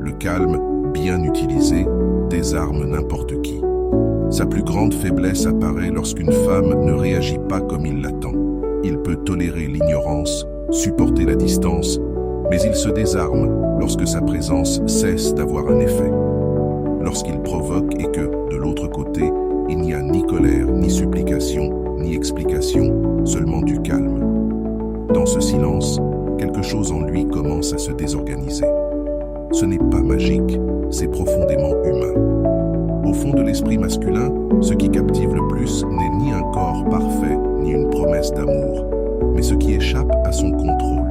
Le calme, bien utilisé, désarme n'importe qui. Sa plus grande faiblesse apparaît lorsqu'une femme ne réagit pas comme il l'attend. Il peut tolérer l'ignorance, supporter la distance, mais il se désarme lorsque sa présence cesse d'avoir un effet. Lorsqu'il provoque et que, de l'autre côté, il n'y a ni colère, ni supplication, ni explication, seulement du calme. Dans ce silence, quelque chose en lui commence à se désorganiser. Ce n'est pas magique, c'est profondément humain. Au fond de l'esprit masculin, ce qui captive le plus n'est ni un corps parfait, ni une promesse d'amour, mais ce qui échappe à son contrôle.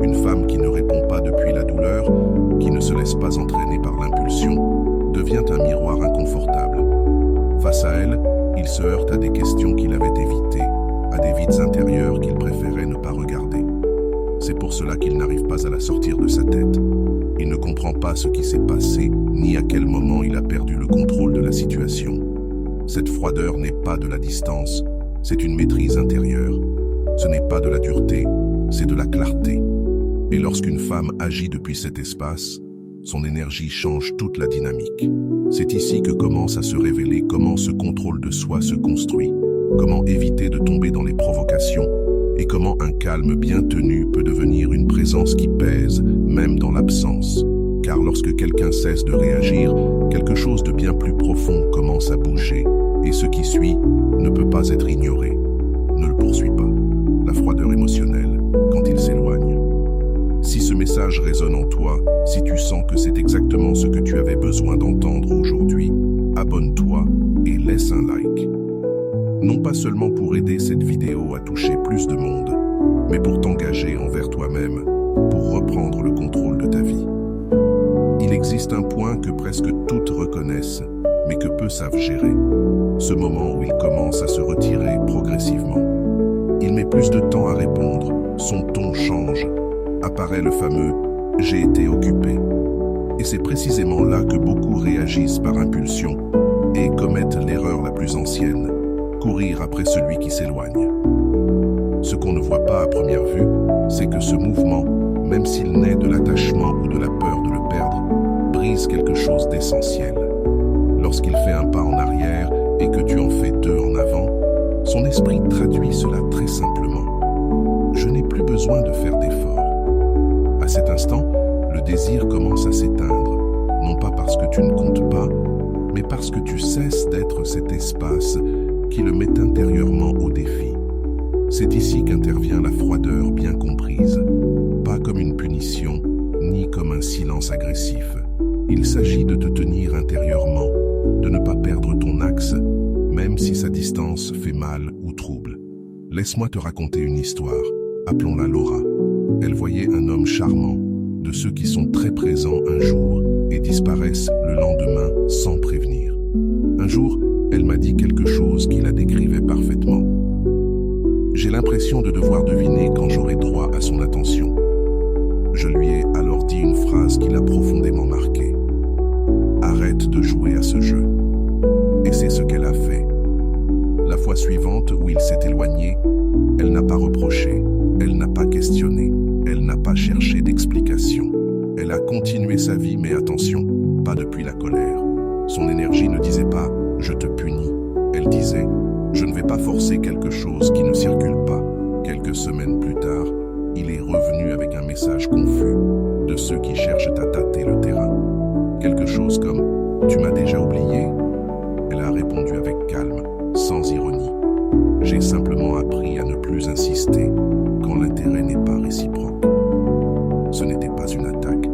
Une femme qui ne répond pas depuis la douleur, qui ne se laisse pas entraîner par l'impulsion, devient un miroir inconfortable. Face à elle, il se heurte à des questions qu'il avait évitées, à des vides intérieurs qu'il préférait ne pas regarder. C'est pour cela qu'il n'arrive pas à la sortir de sa tête. Il ne comprend pas ce qui s'est passé, ni à quel moment il a perdu le contrôle de la situation. Cette froideur n'est pas de la distance, c'est une maîtrise intérieure. Ce n'est pas de la dureté, c'est de la clarté. Et lorsqu'une femme agit depuis cet espace, son énergie change toute la dynamique. C'est ici que commence à se révéler comment ce contrôle de soi se construit, comment éviter de tomber dans les provocations, et comment un calme bien tenu peut devenir une présence qui pèse, même dans l'absence. Car lorsque quelqu'un cesse de réagir, quelque chose de bien plus profond commence à bouger, et ce qui suit ne peut pas être ignoré. Ne le poursuis pas. La froideur émotionnelle, quand il s'éloigne. Si ce message résonne en toi, si tu sens que c'est exactement ce que tu avais besoin d'entendre aujourd'hui, abonne-toi et laisse un like. Non pas seulement pour aider cette vidéo à toucher plus de monde, mais pour t'engager envers toi-même, pour reprendre le contrôle de ta vie. Il existe un point que presque toutes reconnaissent, mais que peu savent gérer. Ce moment où il commence à se retirer progressivement. Il met plus de temps à répondre, son ton change. Apparaît le fameux « j'ai été occupé ». Et c'est précisément là que beaucoup réagissent par impulsion et commettent l'erreur la plus ancienne, courir après celui qui s'éloigne. Ce qu'on ne voit pas à première vue, c'est que ce mouvement, même s'il naît de l'attachement ou de la peur de le perdre, brise quelque chose d'essentiel. Lorsqu'il fait un pas en arrière et que tu en fais deux en avant, son esprit traduit cela très simplement. Je n'ai plus besoin de faire d'efforts. À cet instant, le désir commence à s'éteindre, non pas parce que tu ne comptes pas, mais parce que tu cesses d'être cet espace qui le met intérieurement au défi. C'est ici qu'intervient la froideur bien comprise, pas comme une punition, ni comme un silence agressif. Il s'agit de te tenir intérieurement, de ne pas perdre ton axe, même si sa distance fait mal ou trouble. Laisse-moi te raconter une histoire, appelons-la Laura. Elle voyait un homme charmant, de ceux qui sont très présents un jour et disparaissent le lendemain sans prévenir. Un jour, elle m'a dit quelque chose qui la décrivait parfaitement. J'ai l'impression de devoir deviner quand j'aurai droit à son attention. Je lui ai alors dit une phrase qui l'a profondément marquée. Arrête de jouer à ce jeu. Et c'est ce qu'elle a fait. La fois suivante où il s'est éloigné, elle n'a pas reproché, elle n'a pas questionné, elle n'a pas cherché d'explication. Elle a continué sa vie, mais attention, pas depuis la colère. Son énergie ne disait pas « je te punis ». Elle disait « je ne vais pas forcer quelque chose qui ne circule pas ». Quelques semaines plus tard, il est revenu avec un message confus de ceux qui cherchent à tâter le terrain. Quelque chose comme « tu m'as déjà oublié ?» Elle a répondu avec calme, sans ironie. « J'ai simplement appris à ne plus insister quand l'intérêt n'est pas réciproque. » Ce n'était pas une attaque,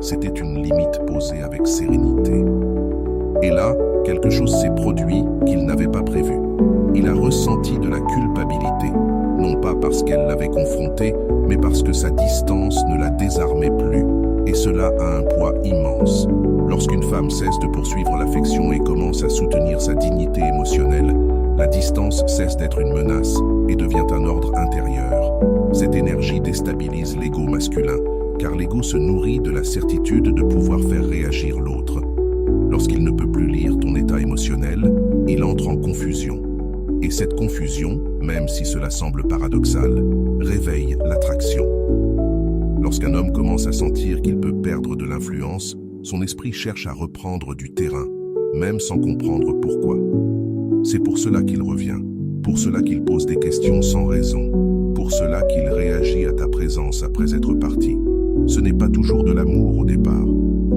c'était une limite posée avec sérénité. Et là, quelque chose s'est produit qu'il n'avait pas prévu. Il a ressenti de la culpabilité, non pas parce qu'elle l'avait confronté, mais parce que sa distance ne la désarmait plus. Et cela a un poids immense. Lorsqu'une femme cesse de poursuivre l'affection et commence à soutenir sa dignité émotionnelle, la distance cesse d'être une menace et devient un ordre intérieur. Cette énergie déstabilise l'ego masculin, car l'ego se nourrit de la certitude de pouvoir faire réagir l'autre. Lorsqu'il ne peut plus lire ton état émotionnel, il entre en confusion. Et cette confusion, même si cela semble paradoxal, réveille l'attraction. Lorsqu'un homme commence à sentir qu'il peut perdre de l'influence, Son esprit cherche à reprendre du terrain, même sans comprendre pourquoi. C'est pour cela qu'il revient, pour cela qu'il pose des questions sans raison, pour cela qu'il réagit à ta présence après être parti. Ce n'est pas toujours de l'amour au départ,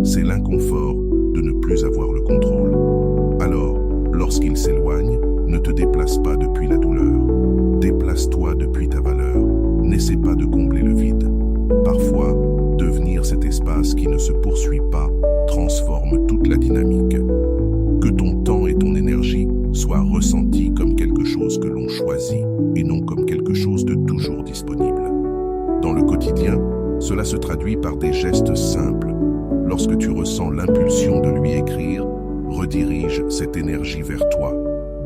c'est l'inconfort de ne plus avoir le contrôle. Alors, lorsqu'il s'éloigne, ne te déplace pas depuis la douleur. Déplace-toi depuis ta valeur. N'essaie pas de combler le vide. Parfois, devenir cet espace qui ne se poursuit pas transforme toute la dynamique. Que ton temps et ton énergie soient ressentis comme quelque chose que l'on choisit et non comme quelque chose de toujours disponible. Dans le quotidien, cela se traduit par des gestes simples. Lorsque tu ressens l'impulsion de lui écrire, redirige cette énergie vers toi.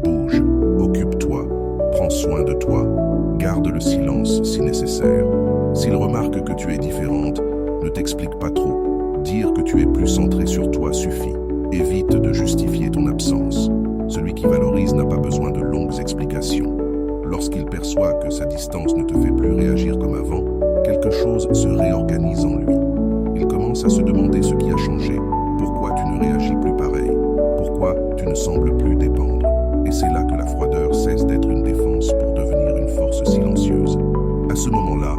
Bouge, occupe-toi, prends soin de toi, garde le silence si nécessaire. S'il remarque que tu es différente, ne t'explique pas trop. Dire que tu es plus centré sur toi suffit. Évite de justifier ton absence. Celui qui valorise n'a pas besoin de longues explications. Lorsqu'il perçoit que sa distance ne te fait plus réagir comme avant, quelque chose se réorganise en lui. Il commence à se demander ce qui a changé. Pourquoi tu ne réagis plus pareil? Pourquoi tu ne sembles plus dépendre? Et c'est là que la froideur cesse d'être une défense pour devenir une force silencieuse. À ce moment-là,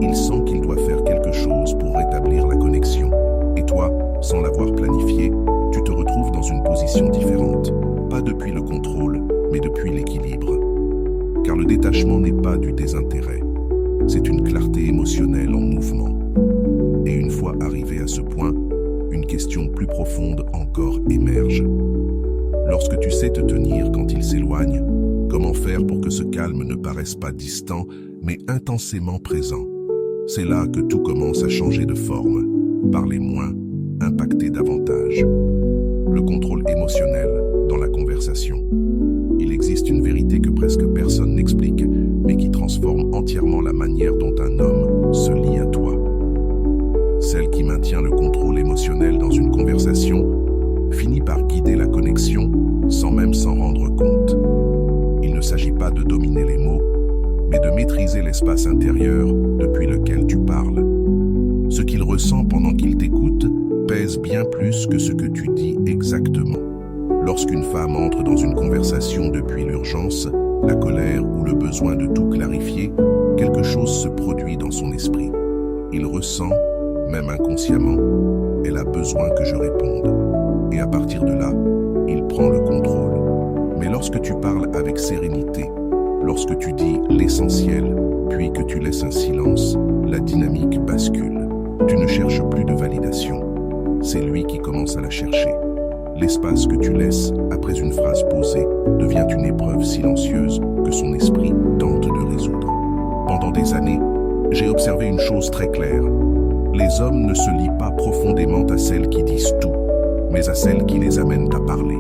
il sent qu'il doit faire quelque chose pour rétablir la connexion. Et toi, sans l'avoir planifié, tu te retrouves dans une position différente. Pas depuis le contrôle, mais depuis l'équilibre. Car le détachement n'est pas du désintérêt. C'est une clarté émotionnelle en mouvement. Et une fois arrivé à ce point, une question plus profonde encore émerge. Lorsque tu sais te tenir quand il s'éloigne, comment faire pour que ce calme ne paraisse pas distant, mais intensément présent? C'est là que tout commence à changer de forme. Parler moins, impacter davantage. Le contrôle émotionnel dans la conversation. Il existe une vérité que presque personne n'explique, mais qui transforme entièrement la manière dont un homme se lie à toi. Celle qui maintient le contrôle émotionnel dans une conversation finit par guider la connexion sans même s'en rendre compte. Il ne s'agit pas de dominer les mots, mais de maîtriser l'espace intérieur depuis lequel tu parles. Ce qu'il ressent pendant qu'il t'écoute pèse bien plus que ce que tu dis exactement. Lorsqu'une femme entre dans une conversation depuis l'urgence, la colère ou le besoin de tout clarifier, quelque chose se produit dans son esprit. Il ressent, même inconsciemment, elle a besoin que je réponde. Et à partir de là, il prend le contrôle. Mais lorsque tu parles avec sérénité, lorsque tu dis l'essentiel, puis que tu laisses un silence, la dynamique bascule. Tu ne cherches plus de validation. C'est lui qui commence à la chercher. L'espace que tu laisses après une phrase posée devient une épreuve silencieuse que son esprit tente de résoudre. Pendant des années, j'ai observé une chose très claire. Les hommes ne se lient pas profondément à celles qui disent tout, mais à celles qui les amènent à parler.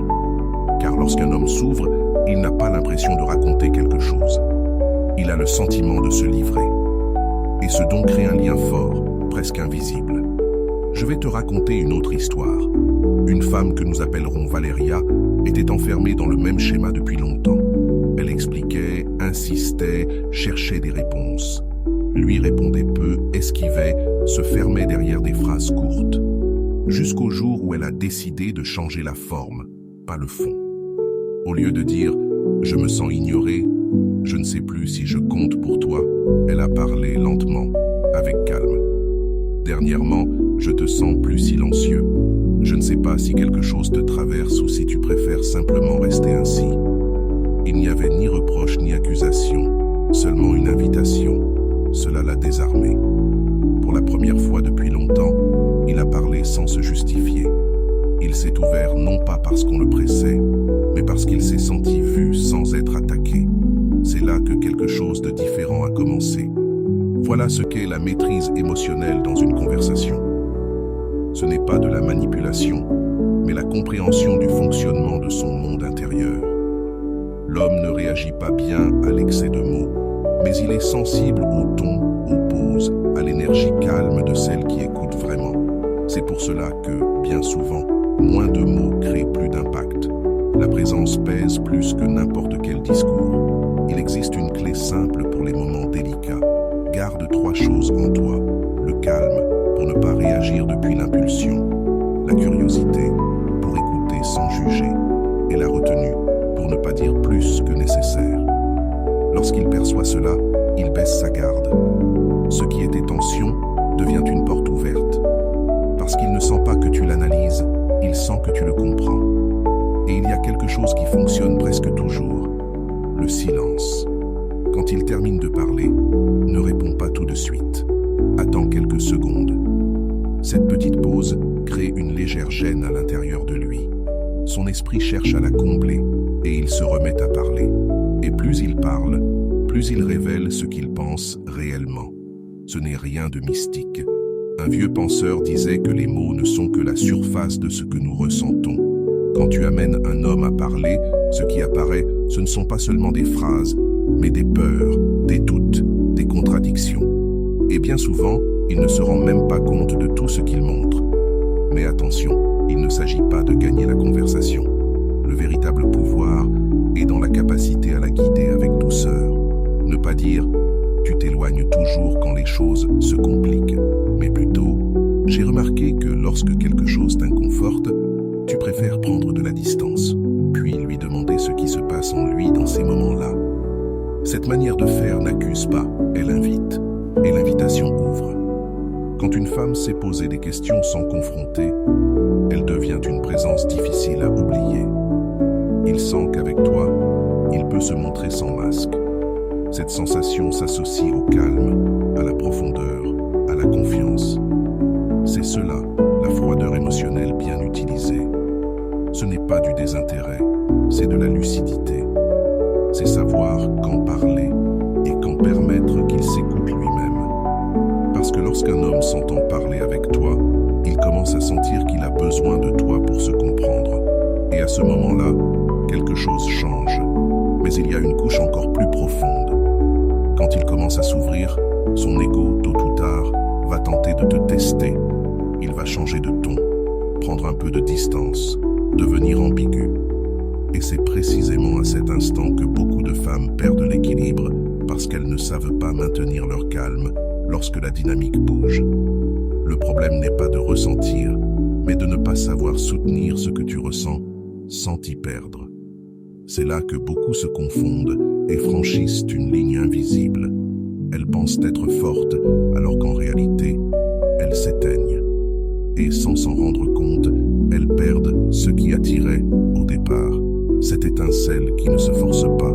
Car lorsqu'un homme s'ouvre, il n'a pas l'impression de raconter quelque chose. Il a le sentiment de se livrer. Et ce don crée un lien fort, presque invisible. Je vais te raconter une autre histoire. Une femme que nous appellerons Valéria était enfermée dans le même schéma depuis longtemps. Elle expliquait, insistait, cherchait des réponses. Lui répondait peu, esquivait, se fermait derrière des phrases courtes. Jusqu'au jour où elle a décidé de changer la forme, pas le fond. Au lieu de dire « je me sens ignorée, je ne sais plus si je compte pour toi », elle a parlé lentement, avec calme. Dernièrement, je te sens plus silencieux. Je ne sais pas si quelque chose te traverse ou si tu préfères simplement rester ainsi. Il n'y avait ni reproche ni accusation, seulement une invitation. Cela l'a désarmé. Pour la première fois depuis longtemps, il a parlé sans se justifier. Il s'est ouvert non pas parce qu'on le pressait, mais parce qu'il s'est senti vu sans être attaqué. C'est là que quelque chose de différent a commencé. Voilà ce qu'est la maîtrise émotionnelle dans une conversation. Ce n'est pas de la manipulation, mais la compréhension du fonctionnement de son monde intérieur. L'homme ne réagit pas bien à l'excès de mots, mais il est sensible au ton, aux pauses, à l'énergie calme de celle qui écoute vraiment. C'est pour cela que, bien souvent, moins de mots créent plus d'impact. La présence pèse plus que n'importe quel discours. Il existe une clé simple pour les moments délicats. Garde 3 choses en toi. Le calme, pour ne pas réagir depuis l'impulsion. La Lorsqu'il perçoit cela, il baisse sa garde. Ce qui était tension devient une porte ouverte. Parce qu'il ne sent pas que tu l'analyses, il sent que tu le comprends. Et il y a quelque chose qui fonctionne presque toujours, le silence. Quand il termine de parler, ne réponds pas tout de suite. Attends quelques secondes. Cette petite pause crée une légère gêne à l'intérieur de lui. Son esprit cherche à la combler et il se remet à parler. Et plus il parle, plus il révèle ce qu'il pense réellement. Ce n'est rien de mystique. Un vieux penseur disait que les mots ne sont que la surface de ce que nous ressentons. Quand tu amènes un homme à parler, ce qui apparaît, ce ne sont pas seulement des phrases, mais des peurs, des doutes, des contradictions. Et bien souvent, il ne se rend même pas compte de tout ce qu'il montre. Mais attention, il ne s'agit pas de gagner la conversation. Le véritable pouvoir est dans la capacité à la guider avec douceur. Ne pas dire « tu t'éloignes toujours quand les choses se compliquent », mais plutôt « j'ai remarqué que lorsque quelque chose t'inconforte, tu préfères prendre de la distance », puis lui demander ce qui se passe en lui dans ces moments-là. Cette manière de faire n'accuse pas, elle invite, et l'invitation ouvre. Quand une femme sait poser des questions sans confronter, elle devient une présence difficile à oublier. Il sent qu'avec toi, il peut se montrer sans masque. Cette sensation s'associe au calme, à la profondeur, à la confiance. C'est cela, la froideur émotionnelle bien utilisée. Ce n'est pas du désintérêt, c'est de la lucidité. C'est savoir quand parler et quand permettre qu'il s'écoute lui-même. Parce que lorsqu'un homme s'entend parler avec toi, il commence à sentir qu'il a besoin de toi pour se comprendre. Et à ce moment-là, quelque chose change. Mais il y a une couche encore plus profonde. Quand il commence à s'ouvrir, son ego, tôt ou tard, va tenter de te tester. Il va changer de ton, prendre un peu de distance, devenir ambigu. Et c'est précisément à cet instant que beaucoup de femmes perdent l'équilibre parce qu'elles ne savent pas maintenir leur calme lorsque la dynamique bouge. Le problème n'est pas de ressentir, mais de ne pas savoir soutenir ce que tu ressens sans t'y perdre. C'est là que beaucoup se confondent et franchissent une ligne invisible. Elles pensent être fortes, alors qu'en réalité, elles s'éteignent. Et sans s'en rendre compte, elles perdent ce qui attirait au départ, cette étincelle qui ne se force pas.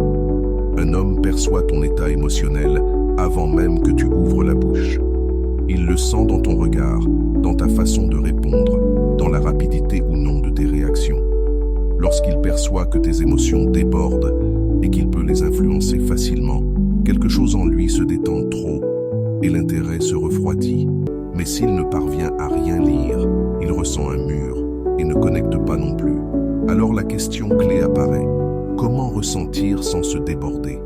Un homme perçoit ton état émotionnel avant même que tu ouvres la bouche. Il le sent dans ton regard, dans ta façon de répondre, dans la rapidité ou non de tes réactions. Lorsqu'il perçoit que tes émotions débordent et qu'il peut les influencer facilement, quelque chose en lui se détend trop et l'intérêt se refroidit. Mais s'il ne parvient à rien lire, il ressent un mur et ne connecte pas non plus. Alors la question clé apparaît. Comment ressentir sans se déborder?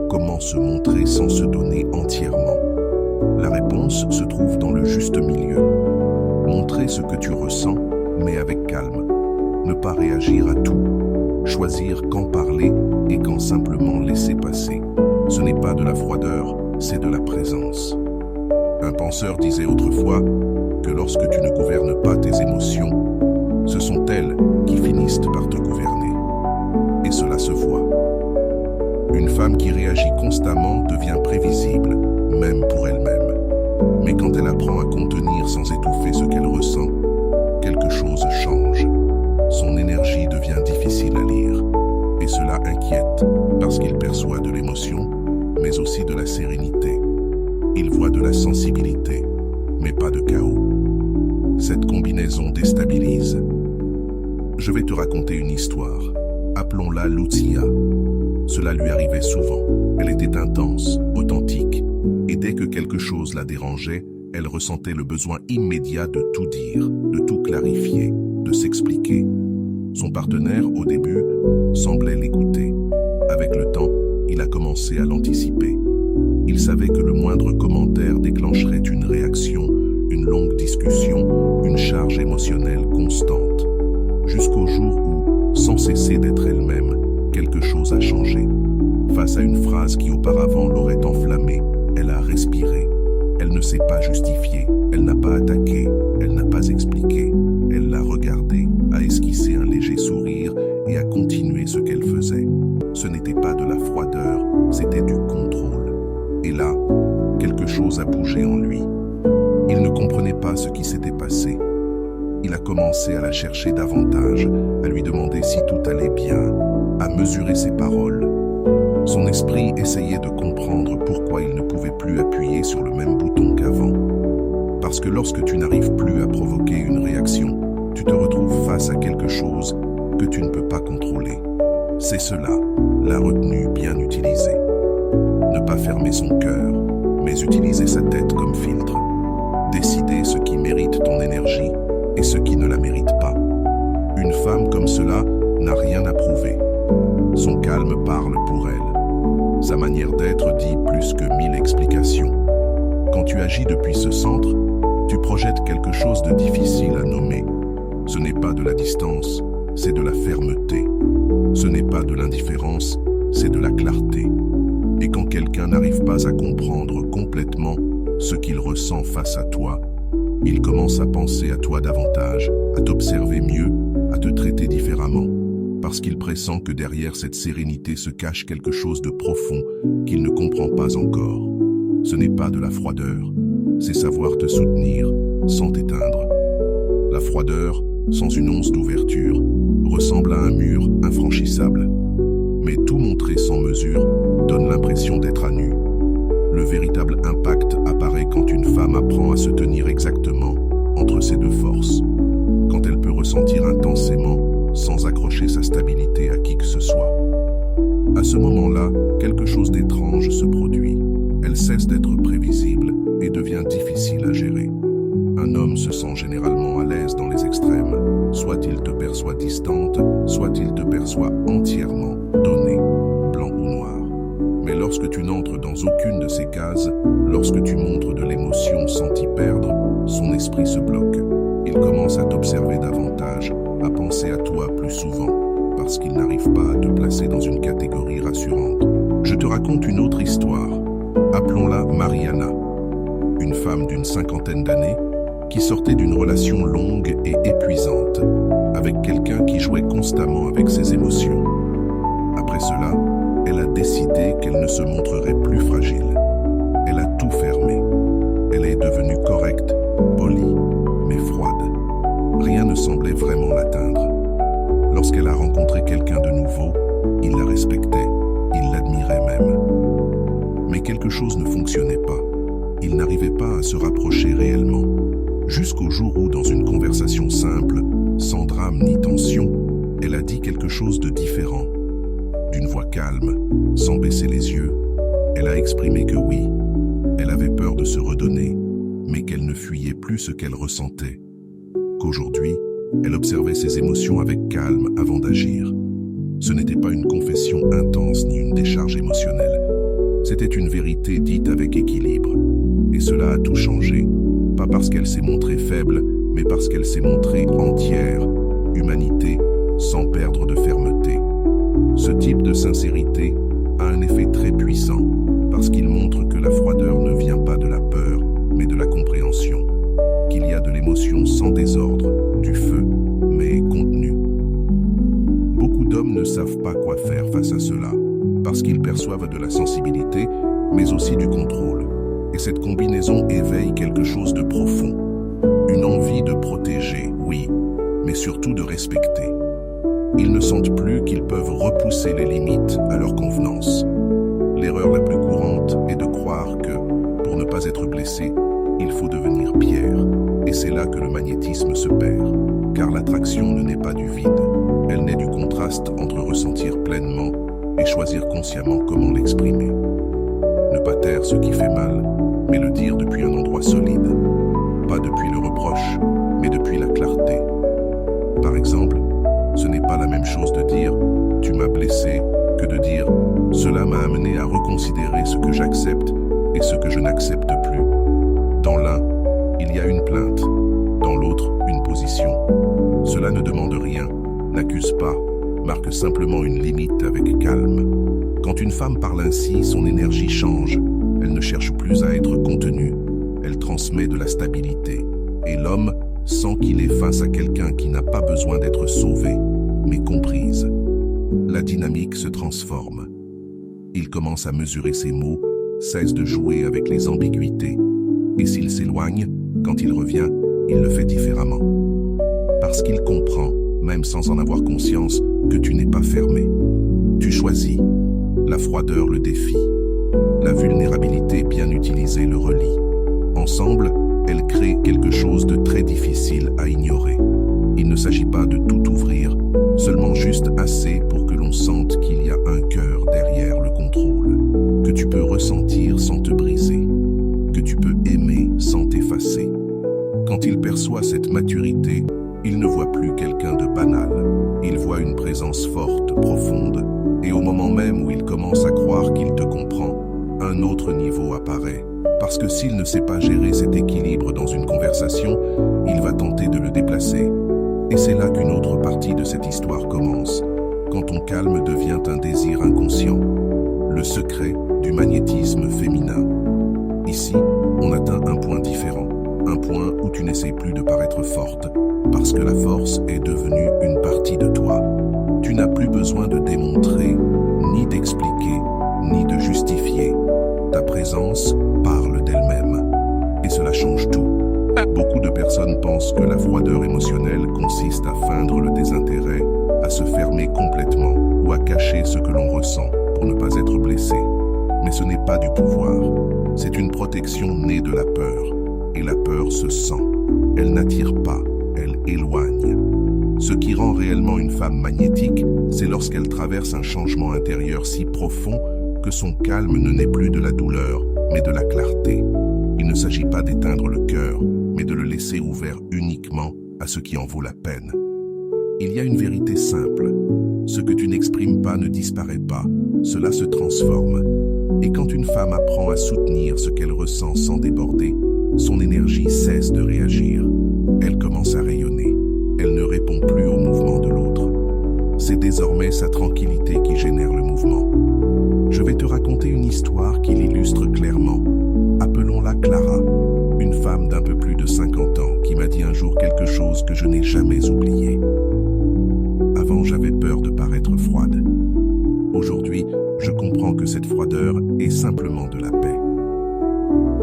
Comment se montrer sans se donner entièrement? La réponse se trouve dans le juste milieu. Montrer ce que tu ressens, mais avec calme. Ne pas réagir à tout. Choisir quand parler et quand simplement laisser passer. Ce n'est pas de la froideur, c'est de la présence. Un penseur disait autrefois que lorsque tu ne gouvernes pas tes émotions, ce sont elles qui finissent par te gouverner. Et cela se voit. Une femme qui réagit constamment devient prévisible, même pour elle-même. Mais quand elle apprend à contenir sans étouffer ce qu'elle ressent, quelque chose change. Son énergie devient difficile à lire. Et cela inquiète, parce qu'il perçoit de l'émotion, mais aussi de la sérénité. Il voit de la sensibilité, mais pas de chaos. Cette combinaison déstabilise. Je vais te raconter une histoire. Appelons-la Lucia. Cela lui arrivait souvent. Elle était intense, authentique, et dès que quelque chose la dérangeait, elle ressentait le besoin immédiat de tout dire, de tout clarifier, de s'expliquer. Son partenaire, au début, semblait l'écouter. Avec le temps, il a commencé à l'anticiper. Il savait que le moindre commentaire déclencherait une réaction, une longue discussion, une charge émotionnelle constante. Jusqu'au jour où, sans cesser d'être elle-même, quelque chose a changé. Face à une phrase qui auparavant l'aurait enflammée, elle a respiré. Elle ne s'est pas justifiée, elle n'a pas attaqué, elle n'a pas expliqué. Elle l'a regardé, a esquissé un léger sourire et a continué ce qu'elle faisait. Ce n'était pas de la froideur, c'était du assez. Il a commencé à la chercher davantage, à lui demander si tout allait bien, à mesurer ses paroles. Son esprit essayait de comprendre pourquoi il ne pouvait plus appuyer sur le même bouton qu'avant. Parce que lorsque tu n'arrives plus à provoquer une réaction, tu te retrouves face à quelque chose que tu ne peux pas contrôler. C'est cela, la retenue bien utilisée. Ne pas fermer son cœur, mais utiliser sa tête comme filtre. Décider ce qui mérite ton énergie et ce qui ne la mérite pas. Une femme comme cela n'a rien à prouver. Son calme parle pour elle. Sa manière d'être dit plus que 1000 explications. Quand tu agis depuis ce centre, tu projettes quelque chose de difficile à nommer. Ce n'est pas de la distance, c'est de la fermeté. Ce n'est pas de l'indifférence, c'est de la clarté. Et quand quelqu'un n'arrive pas à comprendre complètement ce qu'il ressent face à toi, il commence à penser à toi davantage, à t'observer mieux, à te traiter différemment, parce qu'il pressent que derrière cette sérénité se cache quelque chose de profond qu'il ne comprend pas encore. Ce n'est pas de la froideur, c'est savoir te soutenir sans t'éteindre. La froideur, sans une once d'ouverture, ressemble à un mur infranchissable. Mais tout montrer sans mesure donne l'impression d'être à nu. Le véritable impact apparaît quand une femme apprend à se tenir exactement entre ces deux forces, quand elle peut ressentir intensément sans accrocher sa stabilité à qui que ce soit. À ce moment-là, quelque chose d'étrange se produit. Elle cesse d'être prévisible et devient difficile à gérer. Un homme se sent généralement à l'aise dans les extrêmes. Soit il te perçoit distante, soit il te perçoit entièrement donnée, blanc ou noir. Mais lorsque tu n'entres dans aucune de ces cases, lorsque tu montres de l'émotion sans t'y perdre, son esprit se bloque. Il commence à t'observer davantage, à penser à toi plus souvent, parce qu'il n'arrive pas à te placer dans une catégorie rassurante. Je te raconte une autre histoire. Appelons-la Mariana, une femme d'une 50aine d'années qui sortait d'une relation longue et épuisante avec quelqu'un qui jouait constamment avec ses émotions. Après cela, elle a décidé qu'elle ne se montrerait plus fragile. Elle a tout fermé. Elle est devenue correcte, polie, mais froide. Rien ne semblait vraiment l'atteindre. Lorsqu'elle a rencontré quelqu'un de nouveau, il la respectait, il l'admirait même. Mais quelque chose ne fonctionnait pas. Il n'arrivait pas à se rapprocher réellement. Jusqu'au jour où, dans une conversation simple, sans drame ni tension, elle a dit quelque chose de différent. D'une voix calme, sans baisser les yeux, elle a exprimé que oui, elle avait peur de se redonner, mais qu'elle ne fuyait plus ce qu'elle ressentait. Qu'aujourd'hui, elle observait ses émotions avec calme avant d'agir. Ce n'était pas une confession intense ni une décharge émotionnelle. C'était une vérité dite avec équilibre. Et cela a tout changé. Pas parce qu'elle s'est montrée faible, mais parce qu'elle s'est montrée entière, humanité, sans perdre de fermeté. Ce type de sincérité a un effet très puissant, parce qu'il montre que la froideur ne vient pas de la peur, mais de la compréhension. Qu'il y a de l'émotion sans désordre, du feu, mais contenu. Beaucoup d'hommes ne savent pas quoi faire face à cela, parce qu'ils perçoivent de la sensibilité, mais aussi du contrôle. Et cette combinaison éveille quelque chose de profond. Une envie de protéger, oui, mais surtout de respecter. Ils ne sentent plus qu'ils peuvent repousser les limites à leur convenance. L'erreur la plus courante est de croire que, pour ne pas être blessé, il faut devenir pierre. Et c'est là que le magnétisme se perd, car l'attraction ne naît pas du vide. Elle naît du contraste entre ressentir pleinement et choisir consciemment comment l'exprimer. Ne pas taire ce qui fait mal, mais le dire depuis un endroit solide. Pas depuis le reproche, mais depuis la clarté. Par exemple, ce n'est pas la même chose de dire « tu m'as blessé » que de dire « cela m'a amené à reconsidérer ce que j'accepte et ce que je n'accepte plus ». Dans l'un, il y a une plainte, dans l'autre, une position. Cela ne demande rien, n'accuse pas, marque simplement une limite avec calme. Quand une femme parle ainsi, son énergie change. Elle ne cherche plus à être contenue. Elle transmet de la stabilité. Et l'homme sent qu'il est face à quelqu'un qui n'a pas besoin d'être sauvé, mais comprise. La dynamique se transforme. Il commence à mesurer ses mots, cesse de jouer avec les ambiguïtés. Et s'il s'éloigne, quand il revient, il le fait différemment. Parce qu'il comprend, même sans en avoir conscience, que tu n'es pas fermé. Tu choisis. La froideur le défie. La vulnérabilité bien utilisée le relie. Ensemble, elles créent quelque chose de très difficile à ignorer. Il ne s'agit pas de tout ouvrir, seulement juste assez pour que l'on sente qu'il y a un cœur derrière le contrôle, que tu peux ressentir sans te briser, que tu peux aimer sans t'effacer. Quand il perçoit cette maturité, il ne voit plus quelqu'un de banal. Il voit une présence forte, profonde, et au moment même où il commence à croire qu'il te comprend, un autre niveau apparaît. Parce que s'il ne sait pas gérer cet équilibre dans une conversation, il va tenter de le déplacer. Et c'est là qu'une autre partie de cette histoire commence, quand ton calme devient un désir inconscient, le secret du magnétisme féminin. Ici, on atteint un point différent, un point où tu n'essayes plus de paraître forte, parce que la force est devenue une partie de toi. Tu n'as plus besoin de démontrer, ni d'expliquer, ni de justifier. Ta présence parle d'elle-même, et cela change tout. Beaucoup de personnes pensent que la froideur émotionnelle consiste à feindre le désintérêt, à se fermer complètement ou à cacher ce que l'on ressent pour ne pas être blessé. Mais ce n'est pas du pouvoir, c'est une protection née de la peur. Et la peur se sent. Elle n'attire pas, elle éloigne. Ce qui rend réellement une femme magnétique, c'est lorsqu'elle traverse un changement intérieur si profond que son calme ne naît plus de la douleur, mais de la clarté. Il ne s'agit pas d'éteindre le cœur, mais de le laisser ouvert uniquement à ce qui en vaut la peine. Il y a une vérité simple. Ce que tu n'exprimes pas ne disparaît pas, cela se transforme. Et quand une femme apprend à soutenir ce qu'elle ressent sans déborder, son énergie cesse de réagir. Elle commence à rayonner. Elle ne répond plus au mouvement de l'autre. C'est désormais sa tranquillité qui génère le mouvement. Je vais te raconter une histoire qui l'illustre clairement. Appelons-la Clara, une femme d'un peu plus de 50 ans qui m'a dit un jour quelque chose que je n'ai jamais oublié. Avant, j'avais peur de paraître froide. Aujourd'hui, je comprends que cette froideur est simplement de la paix.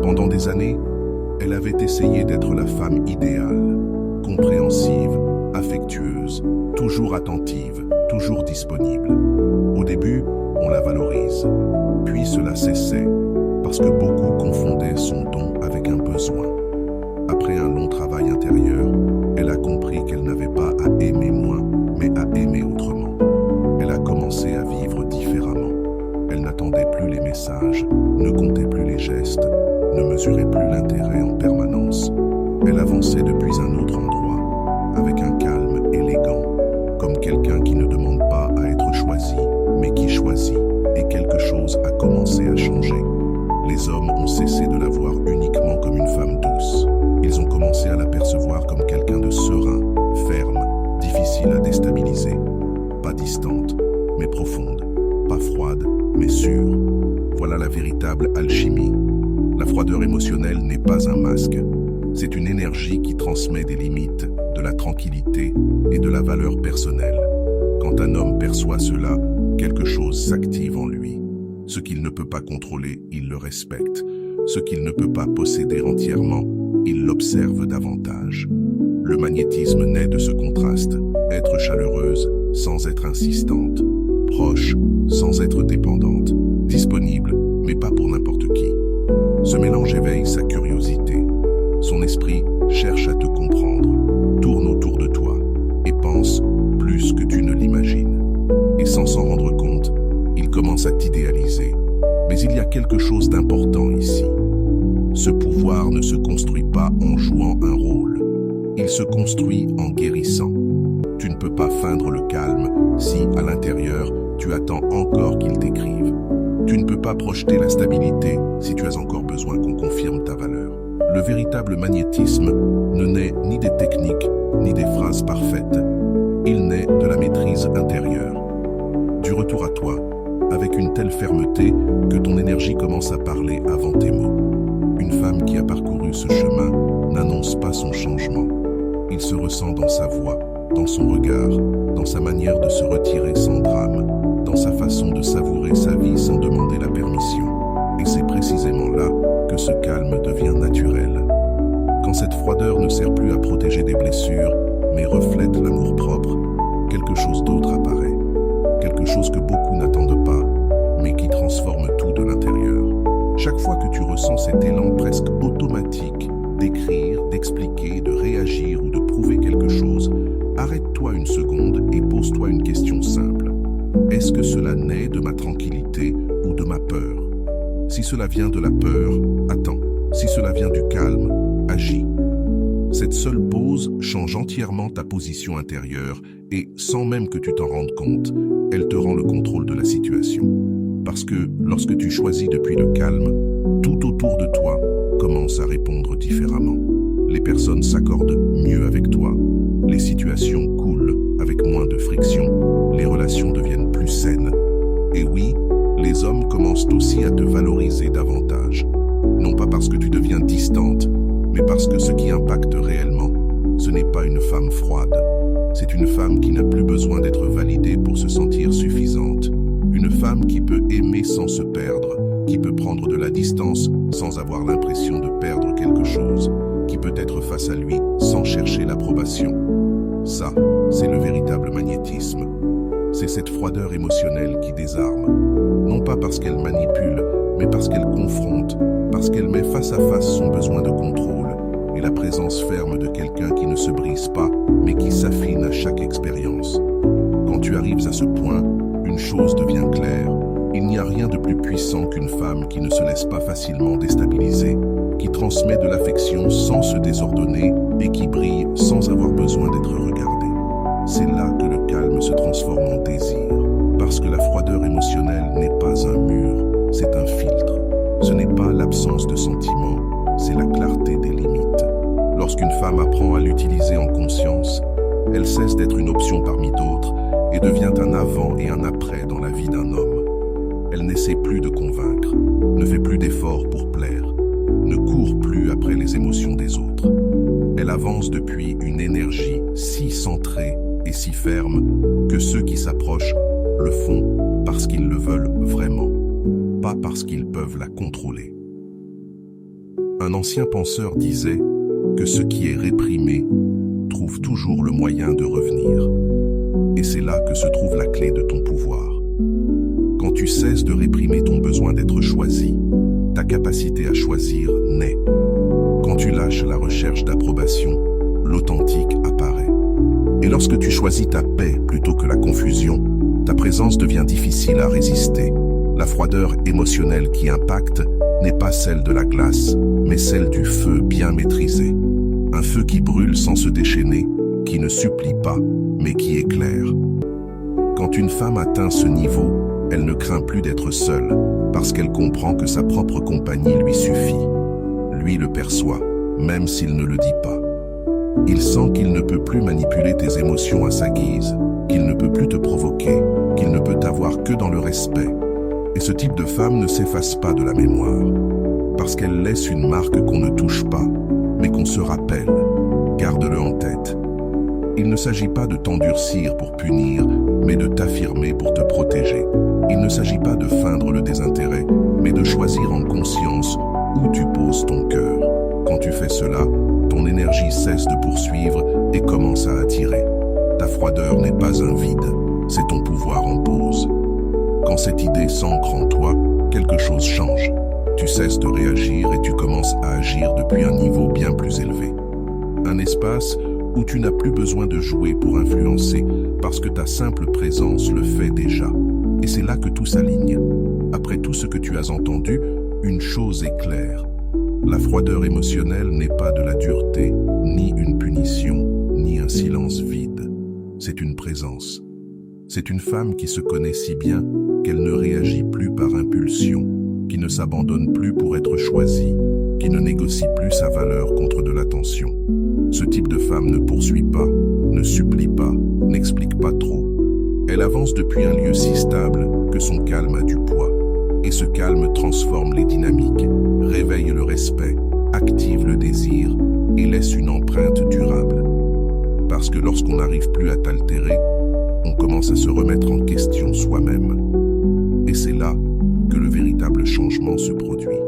Pendant des années, elle avait essayé d'être la femme idéale, compréhensive, affectueuse, toujours attentive, toujours disponible. Au début, on la valorise, puis cela cessait, parce que beaucoup confondaient son don avec un besoin. Après un long travail intérieur, elle a compris qu'elle n'avait pas à aimer moins, mais à aimer autrement. Elle a commencé à vivre différemment. Elle n'attendait plus les messages, ne comptait plus les gestes, ne mesurait plus l'intérêt en permanence. Elle avançait depuis un autre endroit, avec un calme élégant, comme quelqu'un qui ne demande pas à être choisi, mais qui choisit, et quelque chose a commencé à changer. Les hommes ont cessé de la voir uniquement comme une femme douce. Ils ont commencé à la percevoir comme quelqu'un de serein, ferme, difficile à déstabiliser. Pas distante, mais profonde. Pas froide, mais sûre. Voilà la véritable alchimie. La froideur émotionnelle n'est pas un masque. C'est une énergie qui transmet des limites, de la tranquillité et de la valeur personnelle. Quand un homme perçoit cela, quelque chose s'active en lui. Ce qu'il ne peut pas contrôler, il le respecte. Ce qu'il ne peut pas posséder entièrement, il l'observe davantage. Le magnétisme naît de ce contraste. Être chaleureuse sans être insistante. Proche sans être dépendante. Disponible, mais pas pour n'importe qui. Ce mélange éveille sa curiosité. Son esprit cherche à te comprendre, tourne autour de toi et pense plus que tu ne l'imagines. Et sans s'en rendre compte, il commence à t'idéaliser. Mais il y a quelque chose d'important ici. Ce pouvoir ne se construit pas en jouant un rôle. Il se construit en guérissant. Tu ne peux pas feindre le calme si, à l'intérieur, tu attends encore qu'il t'écrive. Tu ne peux pas projeter la stabilité si tu as encore besoin qu'on confirme ta valeur. Le véritable magnétisme ne naît ni des techniques, ni des phrases parfaites. Il naît de la maîtrise intérieure. Du retour à toi, avec une telle fermeté que ton énergie commence à parler avant tes mots. Une femme qui a parcouru ce chemin n'annonce pas son changement. Il se ressent dans sa voix, dans son regard, dans sa manière de se retirer sans drame, dans sa façon de savourer sa vie sans demander la permission. Et c'est précisément là que ce calme devient naturel. Quand cette froideur ne sert plus à protéger des blessures, mais reflète l'amour-propre, quelque chose d'autre apparaît. Quelque chose que beaucoup n'attendent pas, mais qui transforme tout de l'intérieur. Chaque fois que tu ressens cet élan presque automatique d'écrire, d'expliquer, de réagir ou de prouver quelque chose, arrête-toi une seconde et pose-toi une question simple. Est-ce que cela naît de ma tranquillité ou de ma peur? Si cela vient de la peur, attends. Si cela vient du calme, agis. Cette seule pause change entièrement ta position intérieure et, sans même que tu t'en rendes compte, elle te rend le contrôle de la situation. Parce que lorsque tu choisis depuis le calme, tout autour de toi commence à répondre différemment. Les personnes s'accordent mieux avec toi, les situations coulent avec moins de friction, les relations deviennent plus saines. Et oui, les hommes commencent aussi à te valoriser davantage. Non pas parce que tu deviens distante, mais parce que ce qui impacte réellement, ce n'est pas une femme froide. C'est une femme qui n'a plus besoin d'être validée pour se sentir suffisante. Une femme qui peut aimer sans se perdre, qui peut prendre de la distance sans avoir l'impression de perdre quelque chose, qui peut être face à lui sans chercher l'approbation. Ça, c'est le véritable magnétisme. C'est cette froideur émotionnelle qui désarme. Non pas parce qu'elle manipule, mais parce qu'elle confronte, parce qu'elle met face à face son besoin de contrôle et la présence ferme de quelqu'un qui ne se brise pas, mais qui s'affine à chaque expérience. Quand tu arrives à ce point, une chose devient claire. Il n'y a rien de plus puissant qu'une femme qui ne se laisse pas facilement déstabiliser, qui transmet de l'affection sans se désordonner et qui brille sans avoir besoin d'être regardée. C'est là que le calme se transforme en désir, parce que la froideur émotionnelle n'est pas un mur, c'est un filtre. Ce n'est pas l'absence de sentiments, c'est la clarté des limites. Lorsqu'une femme apprend à l'utiliser en conscience, elle cesse d'être une option parmi d'autres et devient un avant et un après dans la vie d'un homme. Elle n'essaie plus de convaincre, ne fait plus d'efforts pour plaire, ne court plus après les émotions des autres. Elle avance depuis une énergie si centrée et si ferme que ceux qui s'approchent le font parce qu'ils le veulent vraiment, pas parce qu'ils peuvent la contrôler. Un ancien penseur disait que ce qui est réprimé trouve toujours le moyen de revenir. Et c'est là que se trouve la clé de ton pouvoir. Quand tu cesses de réprimer ton besoin d'être choisi, ta capacité à choisir naît. Quand tu lâches la recherche d'approbation, l'authentique apparaît. Et lorsque tu choisis ta paix plutôt que la confusion, ta présence devient difficile à résister. La froideur émotionnelle qui impacte n'est pas celle de la glace, mais celle du feu bien maîtrisé. Un feu qui brûle sans se déchaîner, qui ne supplie pas, mais qui éclaire. Quand une femme atteint ce niveau, elle ne craint plus d'être seule, parce qu'elle comprend que sa propre compagnie lui suffit. Lui le perçoit, même s'il ne le dit pas. Il sent qu'il ne peut plus manipuler tes émotions à sa guise, qu'il ne peut plus te provoquer, qu'il ne peut t'avoir que dans le respect. Et ce type de femme ne s'efface pas de la mémoire, parce qu'elle laisse une marque qu'on ne touche pas, mais qu'on se rappelle. Garde-le en tête. Il ne s'agit pas de t'endurcir pour punir, mais de t'affirmer pour te protéger. Il ne s'agit pas de feindre le désintérêt, mais de choisir en conscience où tu poses ton cœur. Quand tu fais cela, ton énergie cesse de poursuivre et commence à attirer. Ta froideur n'est pas un vide, c'est ton pouvoir en pause. Quand cette idée s'ancre en toi, quelque chose change. Tu cesses de réagir et tu commences à agir depuis un niveau bien plus élevé. Un espace où tu n'as plus besoin de jouer pour influencer, parce que ta simple présence le fait déjà. Et c'est là que tout s'aligne. Après tout ce que tu as entendu, une chose est claire. La froideur émotionnelle n'est pas de la dureté, ni une punition, ni un silence vide. C'est une présence. C'est une femme qui se connaît si bien qu'elle ne réagit plus par impulsion, qui ne s'abandonne plus pour être choisie, qui ne négocie plus sa valeur contre de l'attention. Ce type de femme ne poursuit pas, ne supplie pas, n'explique pas trop. Elle avance depuis un lieu si stable que son calme a du poids. Et ce calme transforme les dynamiques, réveille le respect, active le désir et laisse une empreinte durable. Parce que lorsqu'on n'arrive plus à t'altérer, on commence à se remettre en question soi-même. Et c'est là que le véritable changement se produit.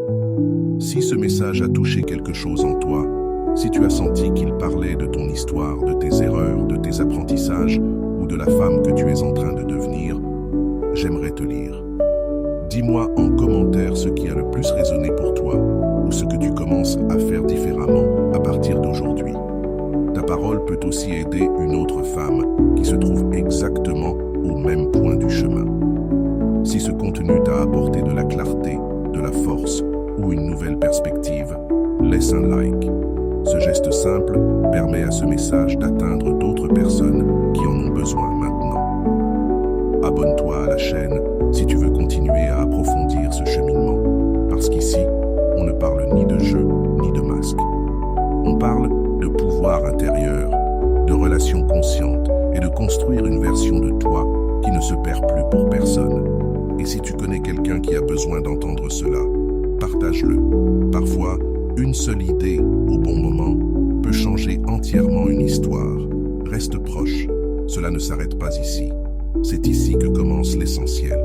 Si ce message a touché quelque chose en toi, Si tu as senti qu'il parlait de ton histoire, de tes erreurs, de tes apprentissages ou de la femme que tu es en train de devenir, j'aimerais te lire. Dis-moi en commentaire ce qui a le plus résonné pour toi ou ce que tu commences à faire différemment à partir d'aujourd'hui. Ta parole peut aussi aider une autre femme qui se trouve exactement au même point du chemin. Si ce contenu t'a apporté de la clarté, de la force ou une nouvelle perspective, laisse un like. Ce geste simple permet à ce message d'atteindre d'autres personnes qui en ont besoin maintenant. Abonne-toi à la chaîne si tu veux continuer à approfondir ce cheminement, parce qu'ici, on ne parle ni de jeu ni de masque. On parle de pouvoir intérieur, de relations conscientes et de construire une version de toi qui ne se perd plus pour personne. Et si tu connais quelqu'un qui a besoin d'entendre cela, partage-le. Parfois, une seule idée au bon moment peut changer entièrement une histoire. Reste proche, cela ne s'arrête pas ici. C'est ici que commence l'essentiel.